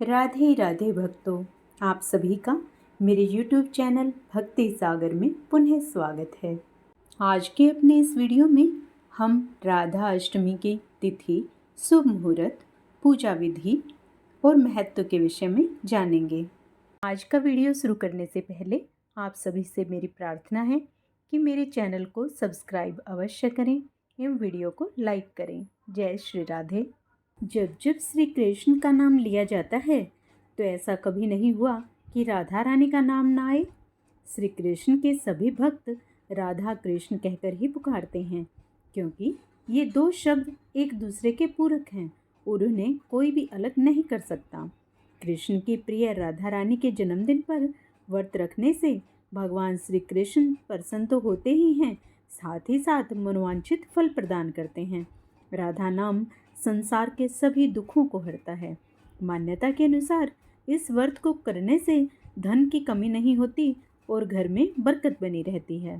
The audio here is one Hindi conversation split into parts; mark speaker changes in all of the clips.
Speaker 1: राधे राधे भक्तों, आप सभी का मेरे YouTube चैनल भक्ति सागर में पुनः स्वागत है। आज के अपने इस वीडियो में हम राधा अष्टमी की तिथि, शुभ मुहूर्त, पूजा विधि और महत्व के विषय में जानेंगे। आज का वीडियो शुरू करने से पहले आप सभी से मेरी प्रार्थना है कि मेरे चैनल को सब्सक्राइब अवश्य करें एवं वीडियो को लाइक करें। जय श्री राधे। जब जब श्री कृष्ण का नाम लिया जाता है तो ऐसा कभी नहीं हुआ कि राधा रानी का नाम ना आए। श्री कृष्ण के सभी भक्त राधा कृष्ण कहकर ही पुकारते हैं, क्योंकि ये दो शब्द एक दूसरे के पूरक हैं और उन्हें कोई भी अलग नहीं कर सकता। कृष्ण की प्रिय राधा रानी के जन्मदिन पर व्रत रखने से भगवान श्री कृष्ण प्रसन्न तो होते ही हैं, साथ ही साथ मनोवांछित फल प्रदान करते हैं। राधा नाम संसार के सभी दुखों को हरता है। मान्यता के अनुसार इस व्रत को करने से धन की कमी नहीं होती और घर में बरकत बनी रहती है।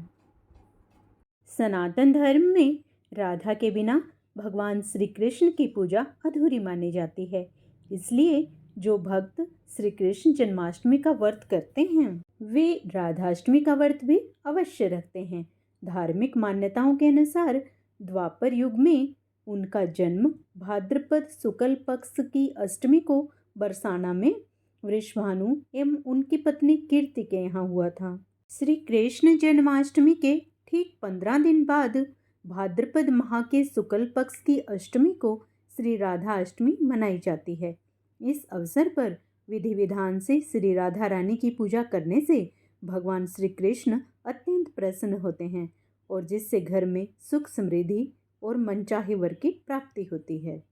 Speaker 1: सनातन धर्म में राधा के बिना भगवान श्री कृष्ण की पूजा अधूरी मानी जाती है। इसलिए जो भक्त श्री कृष्ण जन्माष्टमी का व्रत करते हैं वे राधाष्टमी का व्रत भी अवश्य रखते हैं। धार्मिक मान्यताओं के अनुसार द्वापर युग में उनका जन्म भाद्रपद शुक्ल पक्ष की अष्टमी को बरसाना में वृषभानु एवं उनकी पत्नी कीर्ति के यहाँ हुआ था। श्री कृष्ण जन्माष्टमी के ठीक 15 दिन बाद भाद्रपद माह के शुक्ल पक्ष की अष्टमी को श्री राधा अष्टमी मनाई जाती है। इस अवसर पर विधि विधान से श्री राधा रानी की पूजा करने से भगवान श्री कृष्ण अत्यंत प्रसन्न होते हैं और जिससे घर में सुख समृद्धि और मनचाहे वर की प्राप्ति होती है।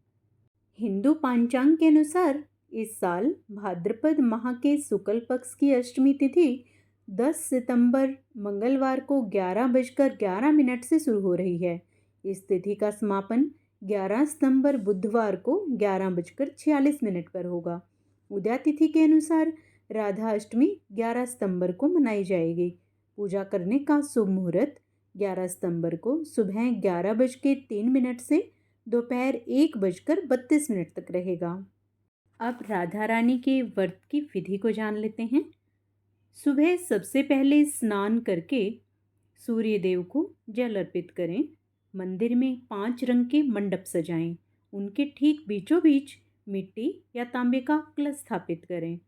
Speaker 1: हिंदू पंचांग के अनुसार इस साल भाद्रपद माह के शुक्ल पक्ष की अष्टमी तिथि 10 सितंबर मंगलवार को 11:11 से शुरू हो रही है। इस तिथि का समापन 11 सितंबर बुधवार को 11:46 पर होगा। उदया तिथि के अनुसार राधा अष्टमी 11 सितंबर को मनाई जाएगी। पूजा करने का शुभ मुहूर्त 11 सितंबर को सुबह 11:03 से दोपहर 1:32 तक रहेगा। अब राधा रानी के व्रत की विधि को जान लेते हैं। सुबह सबसे पहले स्नान करके सूर्य देव को जल अर्पित करें। मंदिर में 5 रंग के मंडप सजाएं। उनके ठीक बीचों बीच मिट्टी या तांबे का कलश स्थापित करें।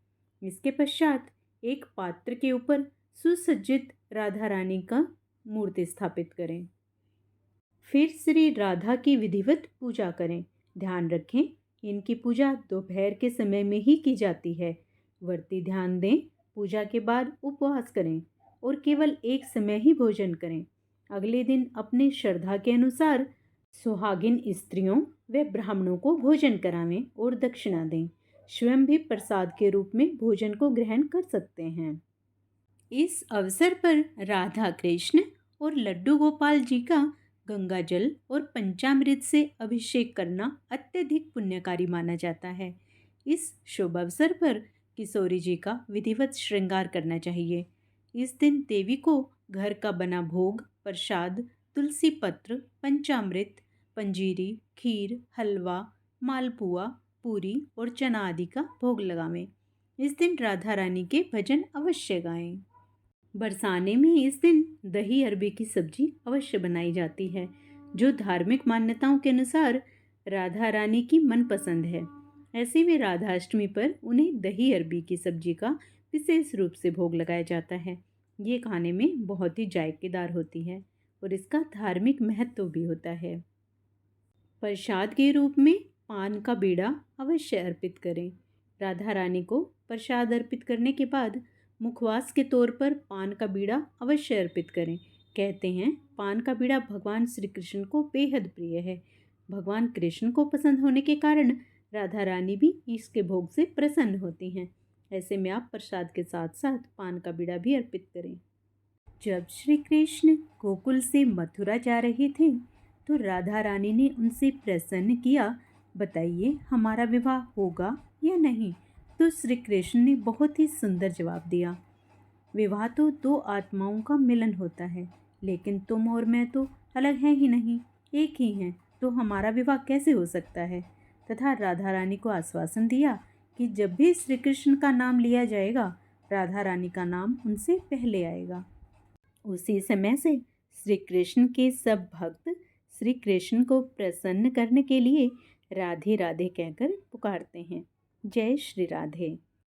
Speaker 1: इसके पश्चात एक पात्र के ऊपर सुसज्जित राधा रानी का मूर्ति स्थापित करें। फिर श्री राधा की विधिवत पूजा करें। ध्यान रखें, इनकी पूजा दोपहर के समय में ही की जाती है। व्रती ध्यान दें, पूजा के बाद उपवास करें और केवल एक समय ही भोजन करें। अगले दिन अपने श्रद्धा के अनुसार सुहागिन स्त्रियों व ब्राह्मणों को भोजन करावें और दक्षिणा दें। स्वयं भी प्रसाद के रूप में भोजन को ग्रहण कर सकते हैं। इस अवसर पर राधा कृष्ण और लड्डू गोपाल जी का गंगा जल और पंचामृत से अभिषेक करना अत्यधिक पुण्यकारी माना जाता है। इस शुभ अवसर पर किशोरी जी का विधिवत श्रृंगार करना चाहिए। इस दिन देवी को घर का बना भोग, प्रसाद, तुलसी पत्र, पंचामृत, पंजीरी, खीर, हलवा, मालपुआ, पूरी और चना आदि का भोग लगावें। इस दिन राधा रानी के भजन अवश्य गाएं। बरसाने में इस दिन दही अरबी की सब्जी अवश्य बनाई जाती है, जो धार्मिक मान्यताओं के अनुसार राधा रानी की मनपसंद है। ऐसे में राधाष्टमी पर उन्हें दही अरबी की सब्जी का विशेष रूप से भोग लगाया जाता है। ये खाने में बहुत ही जायकेदार होती है और इसका धार्मिक महत्व भी होता है। प्रसाद के रूप में पान का बीड़ा अवश्य अर्पित करें। राधा रानी को प्रसाद अर्पित करने के बाद मुखवास के तौर पर पान का बीड़ा अवश्य अर्पित करें। कहते हैं पान का बीड़ा भगवान श्री कृष्ण को बेहद प्रिय है। भगवान कृष्ण को पसंद होने के कारण राधा रानी भी इसके भोग से प्रसन्न होती हैं। ऐसे में आप प्रसाद के साथ साथ पान का बीड़ा भी अर्पित करें। जब श्री कृष्ण गोकुल से मथुरा जा रहे थे तो राधा रानी ने उनसे प्रसन्न किया, बताइए हमारा विवाह होगा या नहीं। तो श्री कृष्ण ने बहुत ही सुंदर जवाब दिया, विवाह तो दो आत्माओं का मिलन होता है, लेकिन तुम और मैं तो अलग हैं ही नहीं, एक ही हैं, तो हमारा विवाह कैसे हो सकता है। तथा राधा रानी को आश्वासन दिया कि जब भी श्री कृष्ण का नाम लिया जाएगा राधा रानी का नाम उनसे पहले आएगा। उसी समय से श्री कृष्ण के सब भक्त श्री कृष्ण को प्रसन्न करने के लिए राधे राधे कहकर पुकारते हैं। जय श्री राधे।